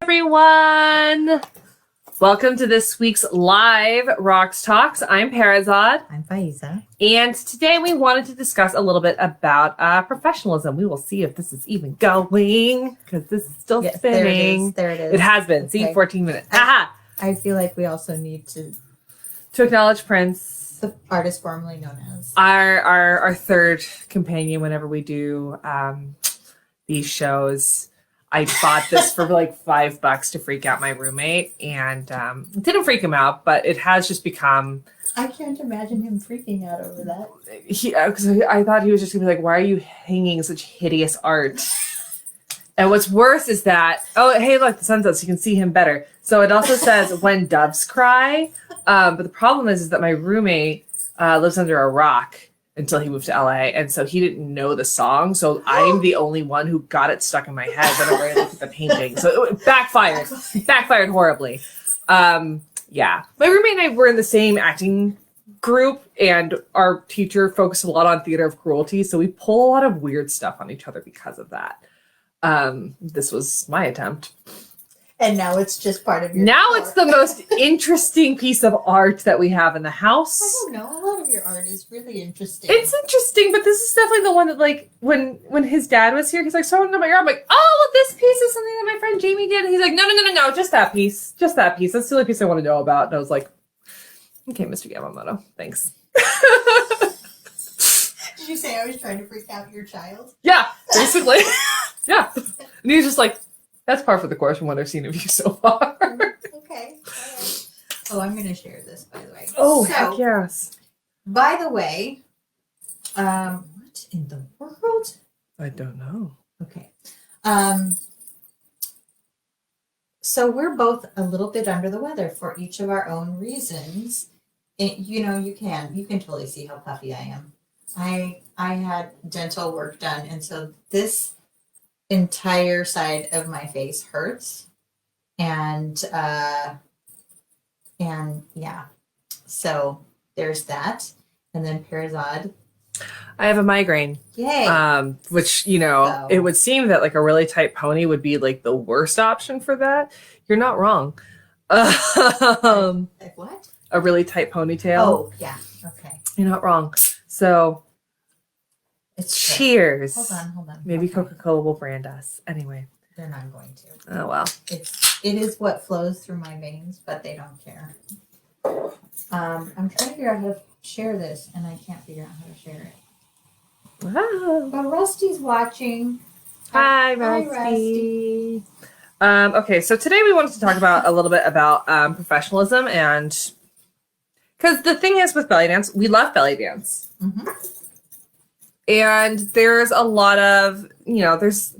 everyone. Welcome to this week's live Raqs Talks. I'm Perizaad. I'm Faizeh. And today we wanted to discuss a little bit about professionalism. We will see if this is even going because this is still spinning. There it is. It has been. Okay. See, 14 minutes. Aha! I feel like we also need to acknowledge Prince, the artist formerly known as our third companion whenever we do these shows. I bought this for like $5 to freak out my roommate, and it didn't freak him out, but it has just become. I can't imagine him freaking out over that. Because I thought he was just gonna be like, "Why are you hanging such hideous art?" And what's worse is that, oh, hey, look, the sun's out, so you can see him better. So it also says "When Doves Cry," but the problem is that my roommate lives under a rock until he moved to LA, and so he didn't know the song. So I'm the only one who got it stuck in my head whenever I looked at the painting. So it backfired horribly. Yeah, my roommate and I were in the same acting group, and our teacher focused a lot on theater of cruelty. So we pull a lot of weird stuff on each other because of that. This was my attempt. And now it's just part of your It's the most interesting piece of art that we have in the house. I don't know. A lot of your art is really interesting. It's interesting, but this is definitely the one that, like, when his dad was here, he's like, so I want to know about your art. I'm like, oh, well, this piece is something that my friend Jamie did. And he's like, no, just that piece. Just that piece. That's the only piece I want to know about. And I was like, okay, Mr. Yamamoto, thanks. Did you say I was trying to freak out your child? Yeah, basically. Yeah. And he's just like, that's par for the course from what I've seen of you so far. Okay. All right. Oh, I'm going to share this, by the way. Oh, heck yes. By the way, what in the world? I don't know. Okay. So we're both a little bit under the weather for each of our own reasons. You can totally see how puffy I am. I had dental work done, and so this entire side of my face hurts, and yeah, so there's that. And then Perizaad, I have a migraine. Yay. Which, it would seem that like a really tight pony would be like the worst option for that. You're not wrong. Like what? A really tight ponytail. Oh yeah, okay, you're not wrong. So it's cheers. Hold on. Maybe okay. Coca-Cola will brand us. Anyway. They're not going to. Oh, well. It is what flows through my veins, but they don't care. I'm trying to figure out how to share this, and I can't figure out how to share it. Wow. But Rusty's watching. Hi, Rusty. Okay, so today we wanted to talk about a little bit about professionalism, and because the thing is with belly dance, we love belly dance. Mm-hmm. And there's a lot of, there's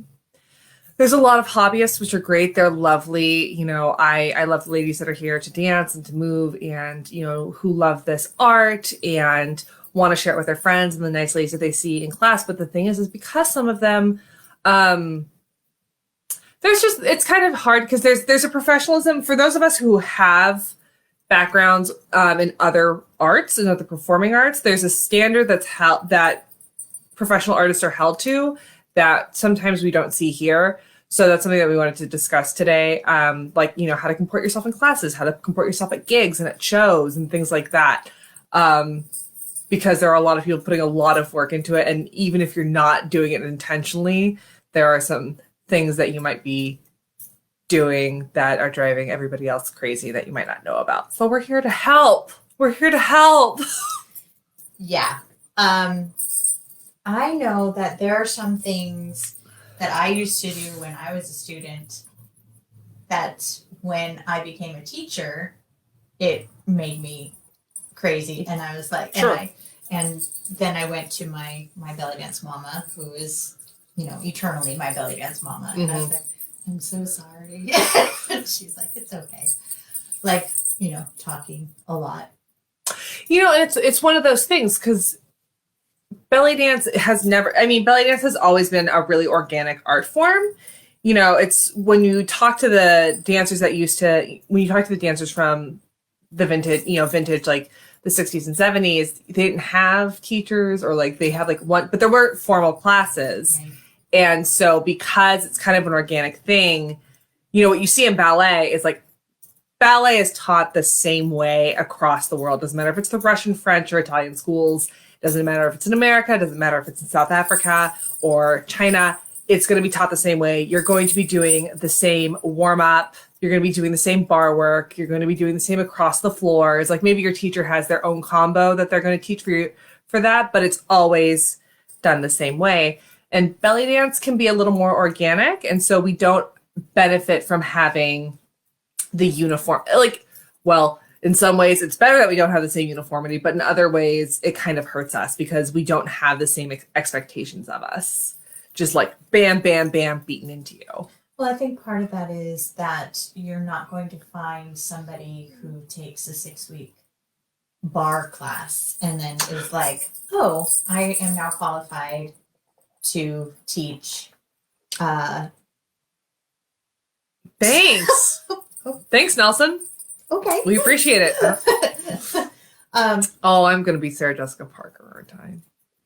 a lot of hobbyists, which are great. They're lovely. I love the ladies that are here to dance and to move and, who love this art and want to share it with their friends and the nice ladies that they see in class. But the thing is because some of them, it's kind of hard because there's a professionalism for those of us who have backgrounds in other arts and other performing arts. There's a standard that professional artists are held to that sometimes we don't see here. So that's something that we wanted to discuss today. How to comport yourself in classes, how to comport yourself at gigs and at shows and things like that. Because there are a lot of people putting a lot of work into it. And even if you're not doing it intentionally, there are some things that you might be doing that are driving everybody else crazy that you might not know about. So we're here to help. Yeah. I know that there are some things that I used to do when I was a student that when I became a teacher, it made me crazy. And I was like, sure. and then I went to my belly dance mama, who is, eternally my belly dance mama. And I was like, I'm so sorry. And she's like, it's okay. Like, talking a lot. And it's one of those things because belly dance has always been a really organic art form. It's when you talk to the dancers from the vintage, like the 60s and 70s, they didn't have teachers or like they have like one, but there weren't formal classes. Right. And so because it's kind of an organic thing, what you see in ballet is like ballet is taught the same way across the world. Doesn't matter if it's the Russian, French, or Italian schools. Doesn't matter if it's in America. Doesn't matter if it's in South Africa or China. It's going to be taught the same way. You're going to be doing the same warm up. You're going to be doing the same bar work. You're going to be doing the same across the floors. Like maybe your teacher has their own combo that they're going to teach for you for that, but it's always done the same way. And belly dance can be a little more organic. And so we don't benefit from having the uniform. Like, well, in some ways it's better that we don't have the same uniformity, but in other ways it kind of hurts us because we don't have the same expectations of us. Just like bam, bam, bam, beaten into you. Well, I think part of that is that you're not going to find somebody who takes a 6-week bar class and then is like, oh, I am now qualified to teach. Thanks. Thanks, Nelson. Okay. We appreciate it. I'm going to be Sarah Jessica Parker our time.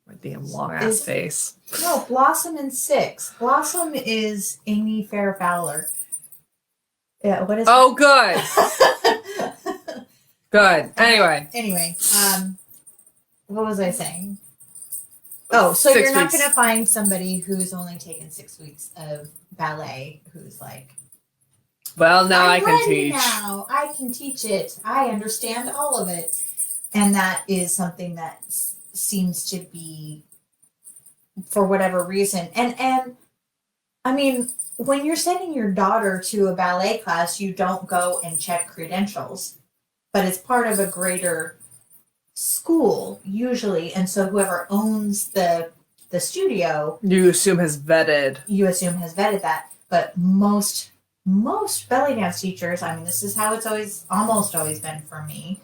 My damn long ass face. No, Blossom in 6. Blossom is Amy Fair Fowler. Yeah, what is Oh, good. Good. Anyway, what was I saying? Oh, so 6 you're not weeks. going to find somebody who's only taken 6 weeks of ballet who's like, well, now I I'm can ready teach. now. I can teach it. I understand all of it. And that is something that seems to be, for whatever reason. And I mean, when you're sending your daughter to a ballet class, you don't go and check credentials, but it's part of a greater school usually. And so whoever owns the studio, You assume has vetted. has vetted that. But most belly dance teachers, I mean, this is how it's almost always been for me,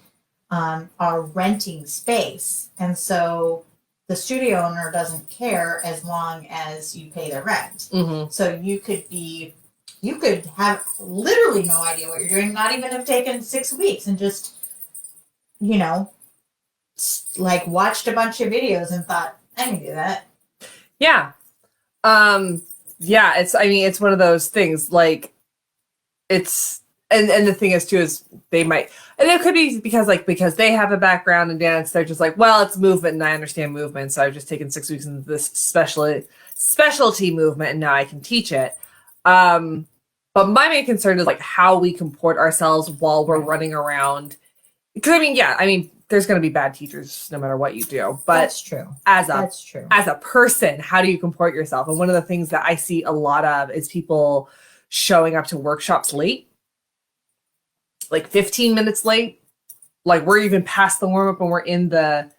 are renting space. And so the studio owner doesn't care as long as you pay the rent. Mm-hmm. So you could have literally no idea what you're doing, not even have taken 6 weeks and just, like watched a bunch of videos and thought, I can do that. Yeah. Yeah, it's one of those things like it's, and the thing is too, is they might, and it could be because they have a background in dance. They're just like, well, it's movement and I understand movement. So I've just taken 6 weeks into this specialty movement and now I can teach it. But my main concern is like how we comport ourselves while we're running around. Because there's going to be bad teachers no matter what you do. But That's true. That's true. As a person, how do you comport yourself? And one of the things that I see a lot of is people showing up to workshops late, like 15 minutes late. Like we're even past the warm up and we're in the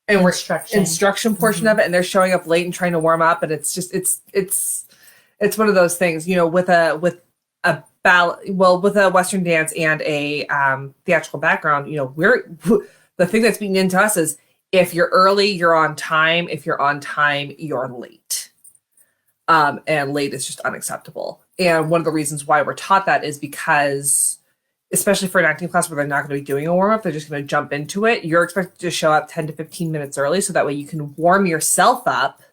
instruction portion of it, and they're showing up late and trying to warm up, and it's just it's one of those things, with a Western dance and a theatrical background. We're the thing that's beaten into us is if you're early, you're on time. If you're on time, you're late. And late is just unacceptable. And one of the reasons why we're taught that is because, especially for an acting class where they're not going to be doing a warm-up, they're just going to jump into it. You're expected to show up 10 to 15 minutes early so that way you can warm yourself up.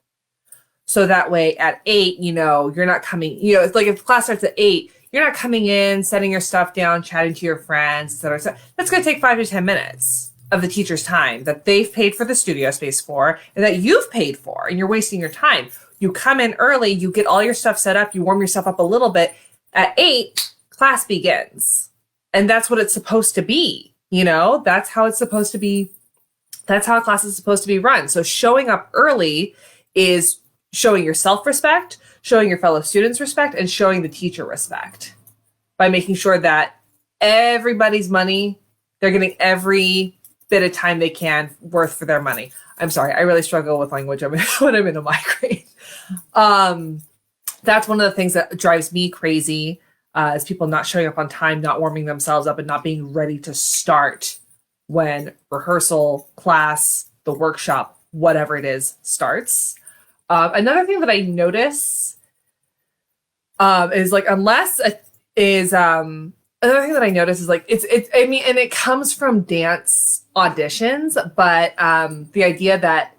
So that way at 8, you're not coming, it's like if the class starts at 8, you're not coming in, setting your stuff down, chatting to your friends, et cetera. That's going to take 5 to 10 minutes of the teacher's time that they've paid for the studio space for and that you've paid for, and you're wasting your time. You come in early, you get all your stuff set up, you warm yourself up a little bit. At 8, class begins. And that's what it's supposed to be. That's how it's supposed to be. That's how a class is supposed to be run. So showing up early is showing your self-respect, showing your fellow students respect, and showing the teacher respect by making sure that everybody's money, they're getting every bit of time they can worth for their money. I'm sorry, I really struggle with language when I'm in a migraine. That's one of the things that drives me crazy, is people not showing up on time, not warming themselves up, and not being ready to start when rehearsal, class, the workshop, whatever it is, starts. Another thing that I notice is like, another thing that I notice is like, and it comes from dance auditions, but the idea that,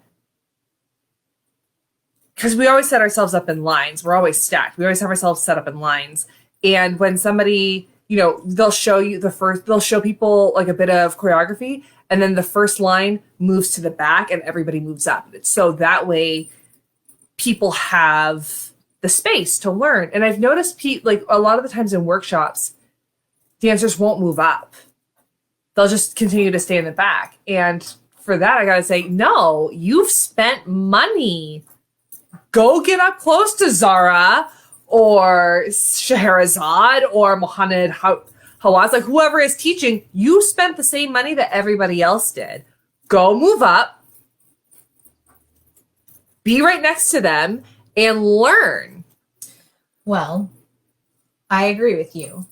because we always set ourselves up in lines, we're always stacked. We always have ourselves set up in lines. And when somebody, they'll show people like a bit of choreography, and then the first line moves to the back and everybody moves up. So that way people have the space to learn. And I've noticed like a lot of the times in workshops, dancers won't move up. They'll just continue to stay in the back. And for that, I gotta say, no, you've spent money. Go get up close to Zara or Scheherazade or Mohammed Hawaz, like whoever is teaching. You spent the same money that everybody else did. Go move up, be right next to them, and learn. Well, I agree with you.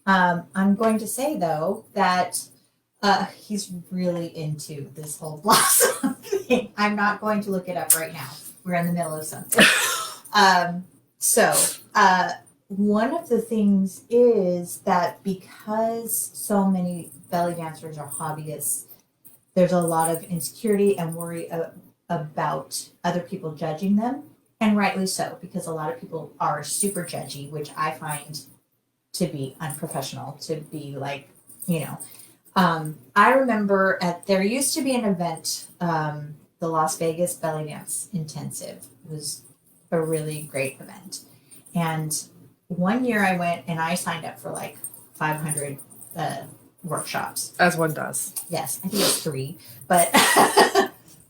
I'm going to say, though, that he's really into this whole blossom thing. I'm not going to look it up right now. We're in the middle of something. One of the things is that because so many belly dancers are hobbyists, there's a lot of insecurity and worry about other people judging them. And rightly so, because a lot of people are super judgy, which I find to be unprofessional, to be like, I remember there used to be an event, the Las Vegas Belly Dance Intensive. It was a really great event. And one year I went and I signed up for like 500 workshops. As one does. Yes, I think it was 3, but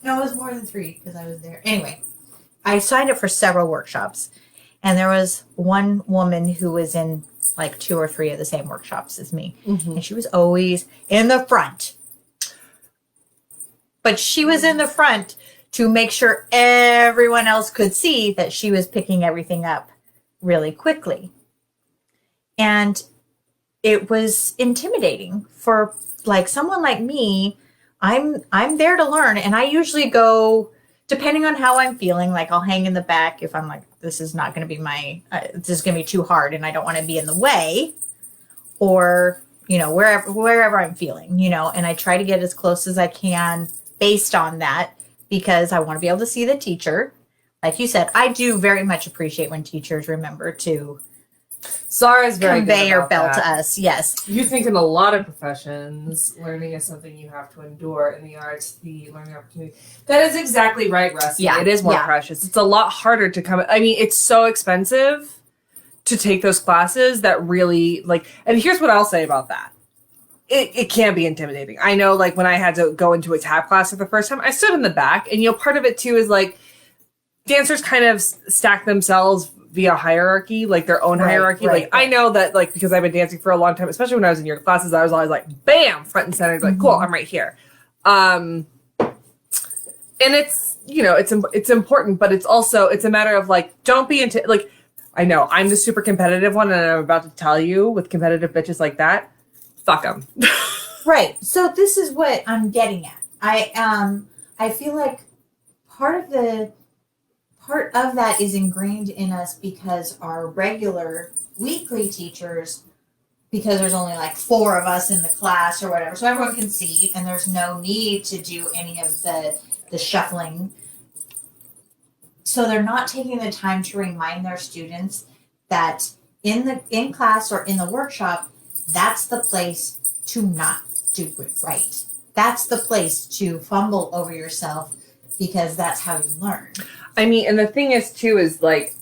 no, it was more than 3 because I was there. Anyway, I signed up for several workshops, and there was one woman who was in like 2 or 3 of the same workshops as me. Mm-hmm. And she was always in the front. But she was in the front to make sure everyone else could see that she was picking everything up really quickly. And it was intimidating for like someone like me. I'm there to learn, and I usually go, depending on how I'm feeling, like I'll hang in the back if I'm like, this is not going to be this is going to be too hard and I don't want to be in the way, or, wherever I'm feeling, and I try to get as close as I can based on that, because I want to be able to see the teacher. Like you said, I do very much appreciate when teachers remember to Zara's very conveyor belt to us. Yes. You think in a lot of professions, learning is something you have to endure. In the arts, the learning opportunity. That is exactly right, Rusty. Yeah. It is more precious. It's a lot harder to come. I mean, it's so expensive to take those classes that really and here's what I'll say about that. It can be intimidating. I know, like when I had to go into a tap class for the first time, I stood in the back, and part of it too is like dancers kind of stack themselves via hierarchy, like their own hierarchy. Right. I know that, like, because I've been dancing for a long time, especially when I was in your classes, I was always like, bam, front and center. Like, cool, I'm right here. And it's, it's important, but it's a matter of like, don't be into, like, I know I'm the super competitive one, and I'm about to tell you, with competitive bitches like that, fuck them. Right. So this is what I'm getting at. I feel like part of that is ingrained in us because our regular weekly teachers, because there's only like 4 of us in the class or whatever, so everyone can see, and there's no need to do any of the shuffling. So they're not taking the time to remind their students that in class or in the workshop, that's the place to not do it right. That's the place to fumble over yourself, because that's how you learn. I mean, and the thing is too, is like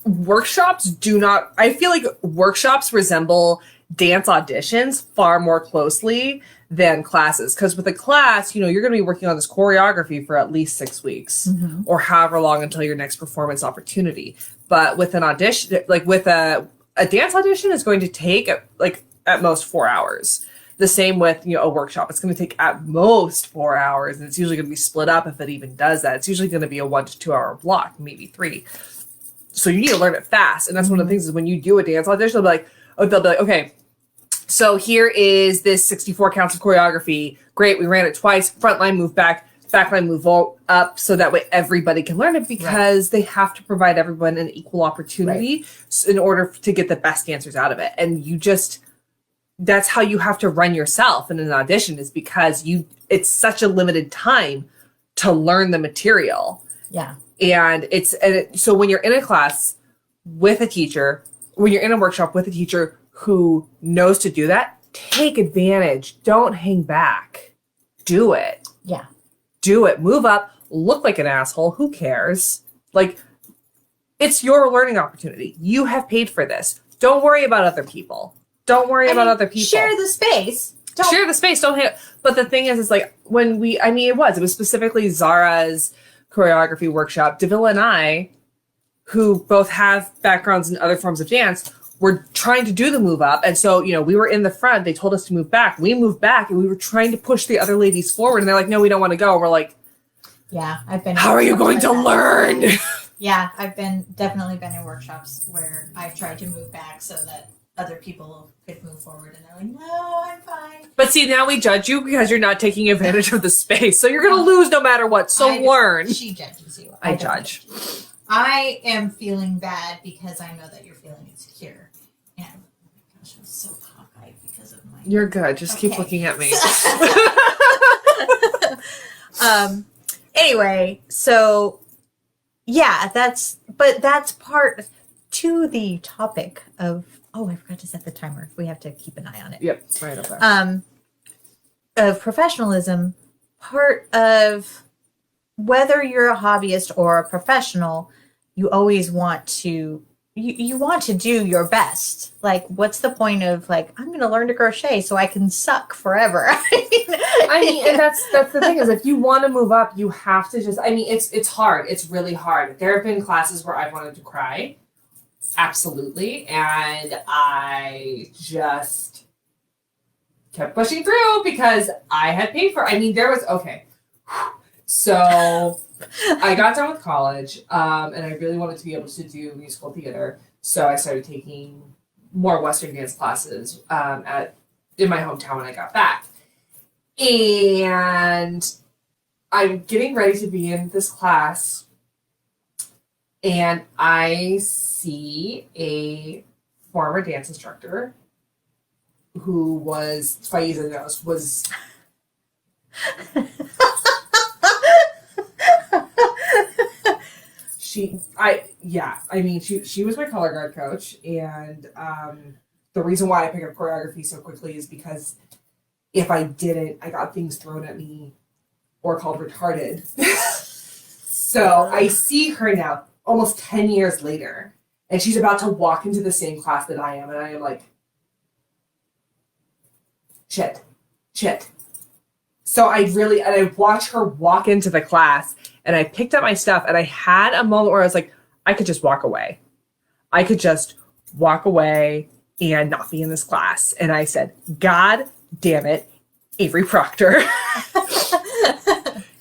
I feel like workshops resemble dance auditions far more closely than classes. Because with a class, you're going to be working on this choreography for at least 6 weeks, or however long until your next performance opportunity. But with an audition, like with a dance audition, is going to take like at most 4 hours. The same with, a workshop. It's going to take at most 4 hours, and it's usually going to be split up if it even does that. It's usually going to be a 1 to 2 hour block, maybe 3. So you need to learn it fast. And that's one of the things is when you do a dance audition, they'll be like, okay, so here is this 64 counts of choreography. Great, we ran it twice. Front line move back, back line move up, so that way everybody can learn it, because they have to provide everyone an equal opportunity in order to get the best dancers out of it. And that's how you have to run yourself in an audition, is because it's such a limited time to learn the material. Yeah. And so when you're in a class with a teacher when you're in a workshop with a teacher who knows to do that, take advantage. Don't hang back. Do it. Yeah. Do it. Move up. Look like an asshole. Who cares? Like, it's your learning opportunity. You have paid for this. Don't worry about other people. Don't worry about other people. Share the space. Share the space. Don't hate. But the thing is like when it was specifically Zara's choreography workshop. Davila and I, who both have backgrounds in other forms of dance, were trying to do the move up. And so, we were in the front. They told us to move back. We moved back and we were trying to push the other ladies forward. And they're like, no, we don't want to go. And we're like, yeah, I've been. How are you going to learn? Yeah, I've definitely been in workshops where I've tried to move back so that other people could move forward, and they're like, "No, I'm fine." But see, now we judge you because you're not taking advantage of the space, so you're going to lose no matter what. So learn. She judges you. I judge. I am feeling bad because I know that you're feeling insecure. And oh my gosh, I'm so cockeyed because of my. You're good. Just keep looking at me. Anyway, so yeah, that's part to the topic of. Oh, I forgot to set the timer. We have to keep an eye on it. Yep, right up there. Of professionalism, part of whether you're a hobbyist or a professional, you always want to you want to do your best. Like, what's the point of like, I'm going to learn to crochet so I can suck forever? I mean, and that's the thing is, if you want to move up, you have to just. I mean, it's hard. It's really hard. There have been classes where I've wanted to cry, absolutely, and I just kept pushing through because I had paid for. I mean, there was okay. So I got done with college, and I really wanted to be able to do musical theater. So I started taking more Western dance classes in my hometown when I got back. And I'm getting ready to be in this class, and I see a former dance instructor who was Faizeh knows was. She was my color guard coach, and the reason why I pick up choreography so quickly is because if I didn't, I got things thrown at me or called retarded. So I see her now, almost 10 years later, and she's about to walk into the same class that I am, and I am like, shit. So I watched her walk into the class, and I picked up my stuff, and I had a moment where I was like, I could just walk away. I could just walk away and not be in this class. And I said, God damn it, Avery Proctor.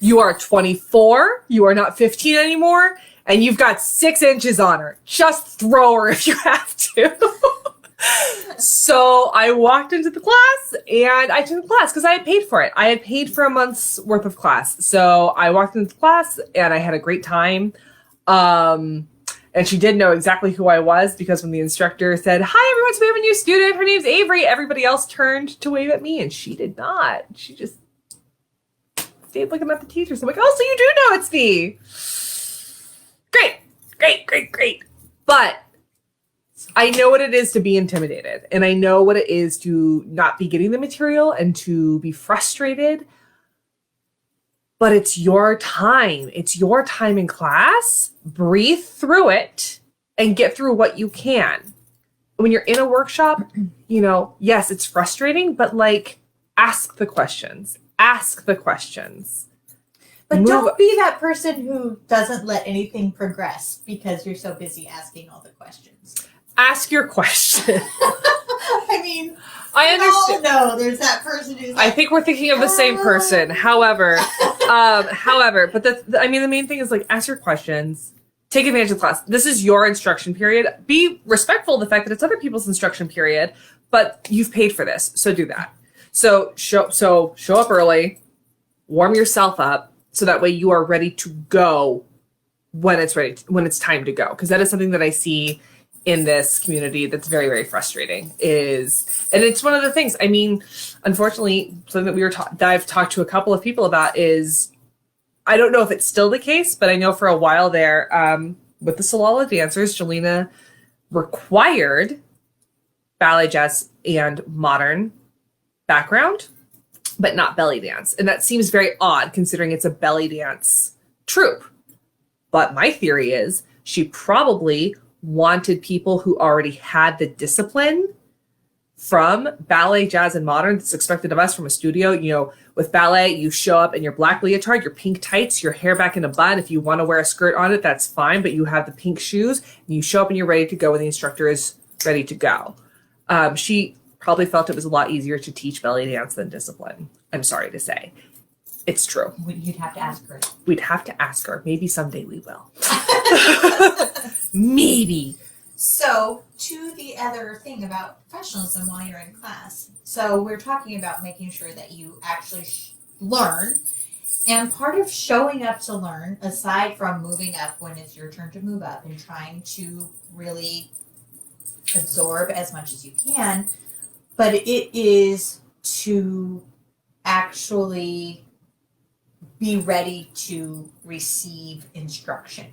You are 24. You are not 15 anymore. And you've got 6 inches on her. Just throw her if you have to. So I walked into the class and I took the class because I had paid for it. I had paid for a month's worth of class. So I walked into the class and I had a great time. And she did know exactly who I was because when the instructor said, "Hi, everyone, so we have a new student. Her name's Avery," everybody else turned to wave at me and she did not. She just stayed looking at the teachers. I'm like, "Oh, so you do know it's me." Great. But I know what it is to be intimidated, and I know what it is to not be getting the material and to be frustrated. But it's your time. It's your time in class. Breathe through it and get through what you can. When you're in a workshop, yes, it's frustrating, but like, ask the questions. But don't be that person who doesn't let anything progress because you're so busy asking all the questions. Ask your question. I mean, I understand. Oh no, there's that person who's like, I think we're thinking of the same person. However, but the main thing is like, ask your questions. Take advantage of the class. This is your instruction period. Be respectful of the fact that it's other people's instruction period, but you've paid for this, so do that. So show up early, warm yourself up, so that way you are ready to go when it's time to go. Because that is something that I see in this community that's very, very frustrating. And it's one of the things. I mean, unfortunately, something that I've talked to a couple of people about is, I don't know if it's still the case, but I know for a while there, with the Salala dancers, Jelena required ballet, jazz, and modern background, but not belly dance. And that seems very odd considering it's a belly dance troupe. But my theory is she probably wanted people who already had the discipline from ballet, jazz, and modern that's expected of us from a studio. You know, with ballet, you show up in your black leotard, your pink tights, your hair back in a bun. If you want to wear a skirt on it, that's fine, but you have the pink shoes, and you show up and you're ready to go when the instructor is ready to go. She probably felt it was a lot easier to teach belly dance than discipline. I'm sorry to say. It's true. You'd have to ask her. We'd have to ask her. Maybe someday we will. Maybe. So, to the other thing about professionalism while you're in class. So, we're talking about making sure that you actually learn. And part of showing up to learn, aside from moving up when it's your turn to move up and trying to really absorb as much as you can, but it is to actually be ready to receive instruction.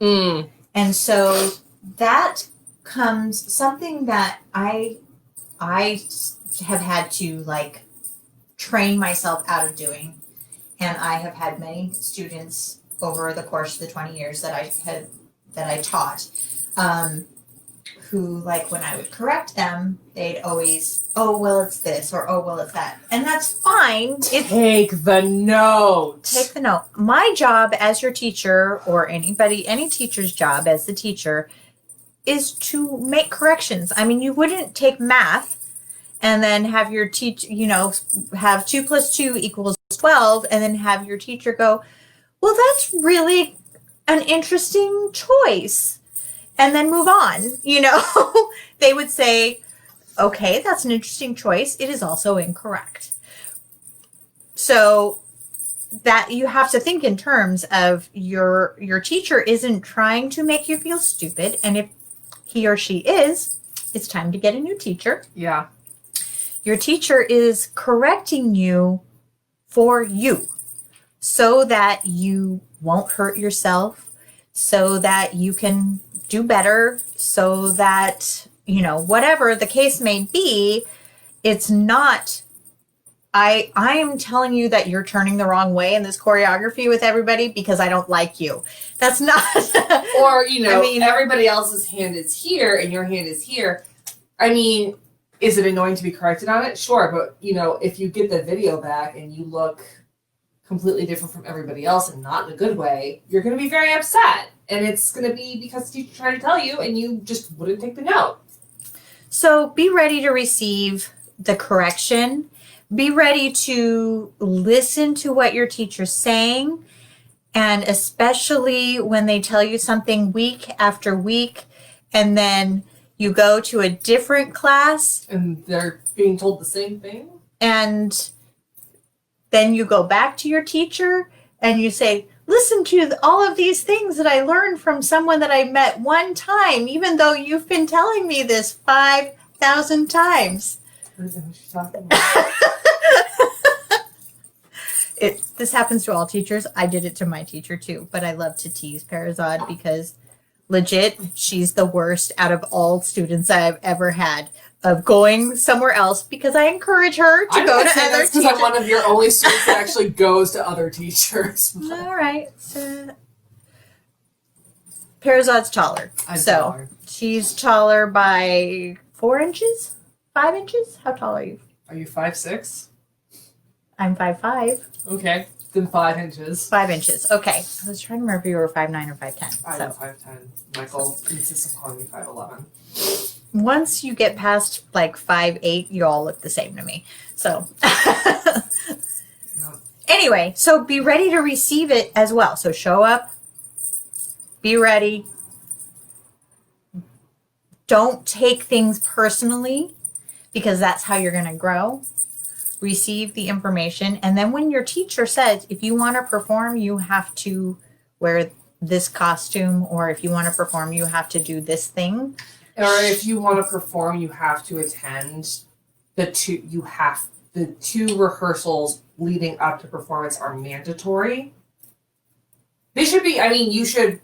And so that comes something that I have had to like train myself out of doing, and I have had many students over the course of the 20 years that I taught, who, like, when I would correct them, they'd always, oh well it's this, or oh well it's that, and that's fine. Take the note. Take the note. My job as your teacher, or any teacher's job as the teacher, is to make corrections. I mean, you wouldn't take math and then have your have 2 + 2 = 12, and then have your teacher go, well, that's really an interesting choice, and then move on. They would say, okay, that's an interesting choice. It is also incorrect. So that you have to think in terms of your teacher isn't trying to make you feel stupid. And if he or she is, it's time to get a new teacher. Yeah. Your teacher is correcting you for you, so that you won't hurt yourself, so that you can do better, so that, whatever the case may be, it's not, I am telling you that you're turning the wrong way in this choreography with everybody because I don't like you. That's not. Or, everybody else's hand is here and your hand is here. I mean, is it annoying to be corrected on it? Sure. But, if you get the video back and you look completely different from everybody else and not in a good way, you're going to be very upset. And it's going to be because the teacher tried to tell you and you just wouldn't take the note. So be ready to receive the correction. Be ready to listen to what your teacher's saying. And especially when they tell you something week after week, and then you go to a different class. And they're being told the same thing. And then you go back to your teacher and you say, listen to all of these things that I learned from someone that I met one time, even though you've been telling me this 5,000 times. What is she talking about? This happens to all teachers. I did it to my teacher too, but I love to tease Perizaad because legit, she's the worst out of all students I've ever had of going somewhere else, because I encourage her to go to other teachers. Because I'm one of your only students that actually goes to other teachers. All right. So, Perizaad's taller. I'm taller. She's taller by 4 inches? 5 inches? How tall are you? Are you 5'6"? I'm 5'5". Okay. Then 5 inches. 5 inches. Okay. I was trying to remember if you were 5'9" or 5'10". I'm 5'10". Michael insists on calling me 5'11". Once you get past like 5'8", you all look the same to me. So Anyway, so be ready to receive it as well. So show up, be ready. Don't take things personally, because that's how you're going to grow. Receive the information. And then when your teacher says, if you want to perform, you have to wear this costume, or if you want to perform, you have to do this thing. Or if you want to perform, you have to attend the two rehearsals leading up to performance are mandatory. They should be, you should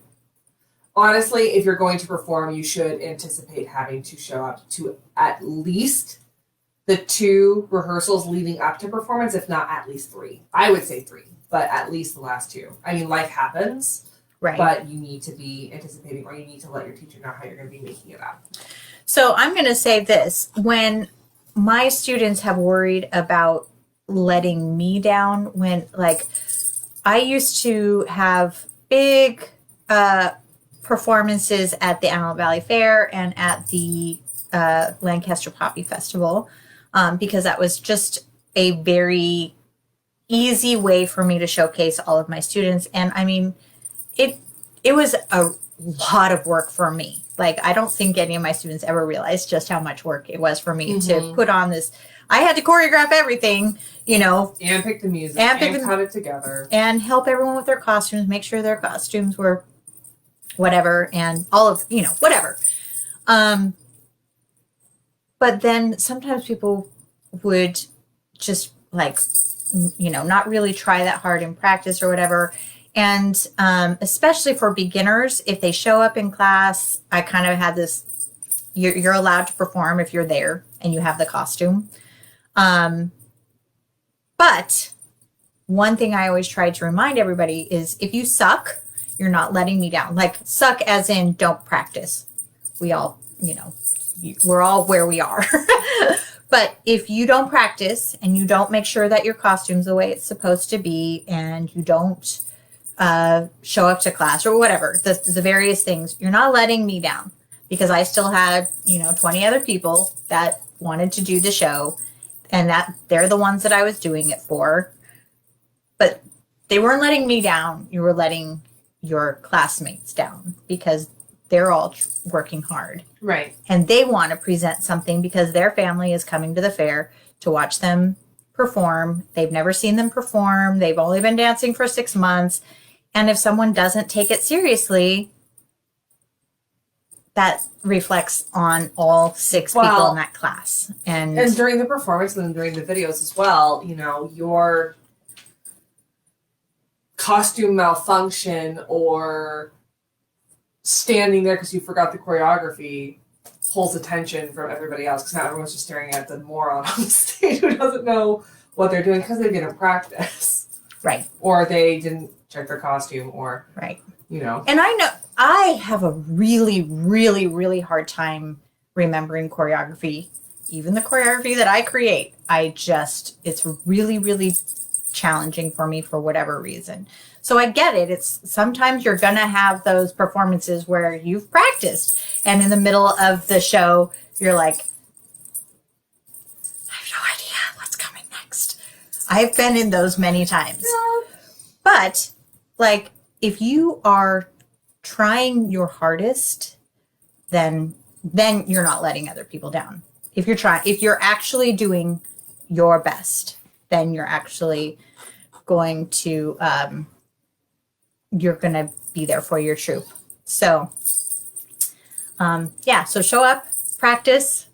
honestly, if you're going to perform, you should anticipate having to show up to at least the 2 rehearsals leading up to performance, if not at least 3. I would say 3, but at least the last 2. I mean, life happens, Right. but you need to be anticipating, or you need to let your teacher know how you're going to be making it up. So I'm going to say this. When my students have worried about letting me down, when like I used to have big performances at the Antelope Valley Fair and at the Lancaster Poppy Festival, because that was just a very easy way for me to showcase all of my students. And I mean, it was a lot of work for me. Like, I don't think any of my students ever realized just how much work it was for me to put on this. I had to choreograph everything, you know. And pick the music, and cut it together. And help everyone with their costumes, make sure their costumes were whatever, and all of, you know, whatever. But then sometimes people would just, like, you know, not really try that hard in practice or whatever. And especially for beginners, if they show up in class, I kind of had this, you're allowed to perform if you're there and you have the costume. But one thing I always try to remind everybody is if you suck, you're not letting me down. Like, suck as in don't practice. We all, you know, we're all where we are. But if you don't practice and you don't make sure that your costume's the way it's supposed to be, and you don't show up to class or whatever, the various things, you're not letting me down, because I still had, you know, 20 other people that wanted to do the show, and that they're the ones that I was doing it for. But they weren't letting me down. You were letting your classmates down, because they're all working hard. Right. And they want to present something because their family is coming to the fair to watch them perform. They've never seen them perform. They've only been dancing for 6 months. And if someone doesn't take it seriously, that reflects on all 6 people in that class. And during the performance and then during the videos as well, you know, your costume malfunction or standing there because you forgot the choreography pulls attention from everybody else, because now everyone's just staring at the moron on the stage who doesn't know what they're doing because they didn't practice. Right. Or they didn't check their costume, or, right. You know. And I know I have a really, really, really hard time remembering choreography. Even the choreography that I create, it's really, really challenging for me for whatever reason. So I get it. It's sometimes you're going to have those performances where you've practiced, and in the middle of the show, you're like, I have no idea what's coming next. I've been in those many times. Yeah. But like, if you are trying your hardest, then you're not letting other people down. If you're actually doing your best, then you're actually going to, you're going to be there for your troop. So, so show up, practice,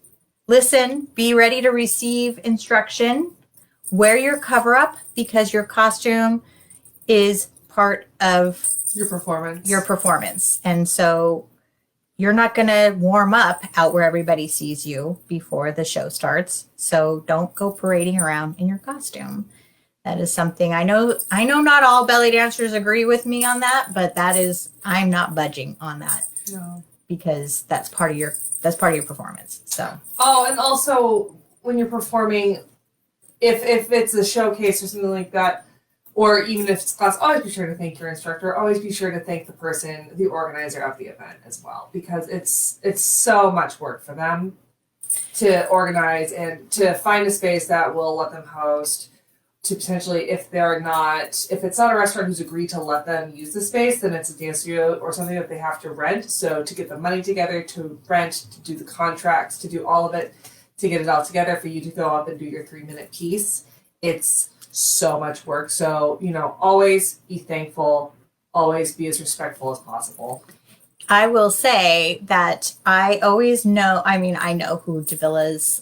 listen, be ready to receive instruction, wear your cover up, because your costume is part of your performance. And so you're not going to warm up out where everybody sees you before the show starts. So don't go parading around in your costume. That is something I know not all belly dancers agree with me on that, but I'm not budging on that. No. Because that's part of your performance. So. Oh, and also when you're performing, if it's a showcase or something like that, or even if it's class, always be sure to thank your instructor. Always be sure to thank the organizer of the event as well, because it's so much work for them to organize and to find a space that will let them host. To potentially, if it's not a restaurant who's agreed to let them use the space, then it's a dance studio or something that they have to rent. So to get the money together, to rent, to do the contracts, to do all of it, to get it all together for you to go up and do your 3-minute piece, it's so much work. So, you know, always be thankful, always be as respectful as possible. I will say that I always know, I know who Davila's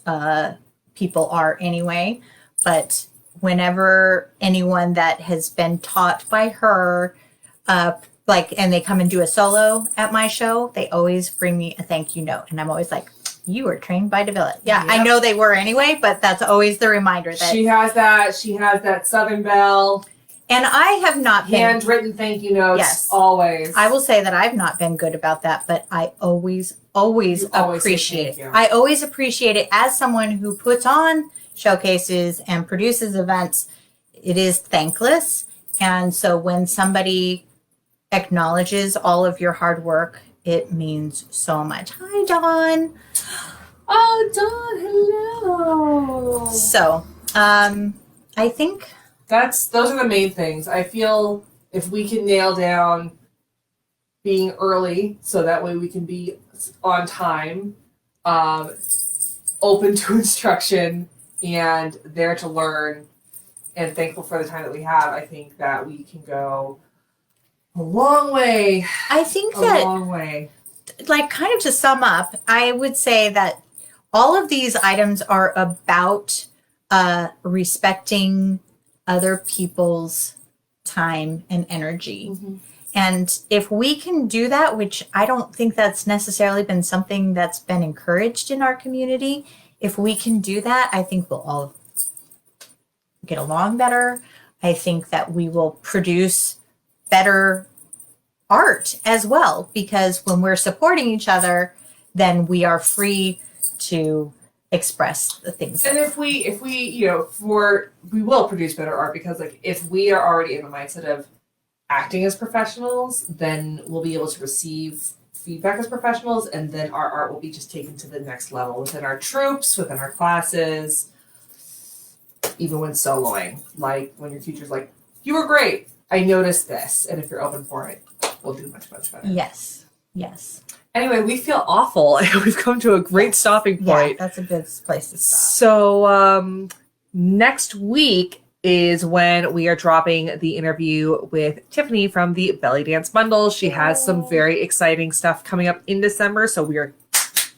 people are anyway, but whenever anyone that has been taught by her, like, and they come and do a solo at my show, they always bring me a thank you note. And I'm always like, you were trained by DeVille. Yeah, I know they were anyway, but that's always the reminder that she has that Southern Belle. And I have not been handwritten thank you notes. Always. I will say that I've not been good about that, but I always appreciate it. I always appreciate it as someone who puts on showcases and produces events. It is thankless. And so when somebody acknowledges all of your hard work, it means so much. Hi, Dawn. Oh, Dawn, hello. So, I think those are the main things. I feel if we can nail down being early, so that way we can be on time, open to instruction, and there to learn, and thankful for the time that we have, I think that we can go a long way. I think a that, long way. Like, kind of to sum up, I would say that all of these items are about respecting other people's time and energy. Mm-hmm. And if we can do that, which I don't think that's necessarily been something that's been encouraged in our community, if we can do that, I think we'll all get along better. I think that we will produce better art as well, because when we're supporting each other, then we are free to express the things. And if we we will produce better art, because like if we are already in the mindset of acting as professionals, then we'll be able to receive feedback as professionals, and then our art will be just taken to the next level within our troops, within our classes, even when soloing. Like when your teacher's like, you were great, I noticed this, and if you're open for it, we'll do much, much better. Yes. Anyway, we feel awful. We've come to a great stopping point. Yeah, that's a good place to stop. So next week is when we are dropping the interview with Tiffany from the Belly Dance Bundle. She has some very exciting stuff coming up in December, so we are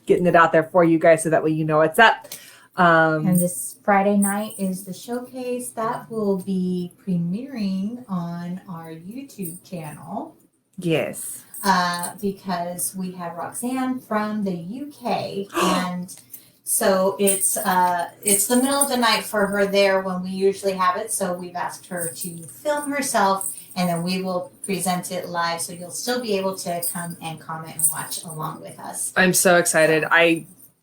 getting it out there for you guys so that way you know what's up. And this Friday night is the showcase that will be premiering on our YouTube channel. Yes. Because we have Roxanne from the UK, and so it's the middle of the night for her there when we usually have it. So we've asked her to film herself, and then we will present it live. So you'll still be able to come and comment and watch along with us. I'm so excited.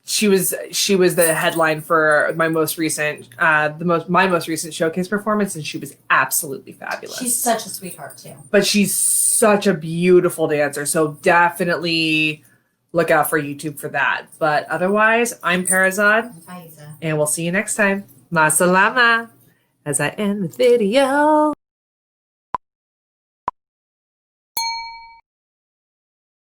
She was the headline for my most recent my most recent showcase performance, and she was absolutely fabulous. She's such a sweetheart too. But she's such a beautiful dancer, so definitely look out for YouTube for that. But otherwise, I'm Perizaad, Faizeh. and we'll see you next time. Ma salama as I end the video.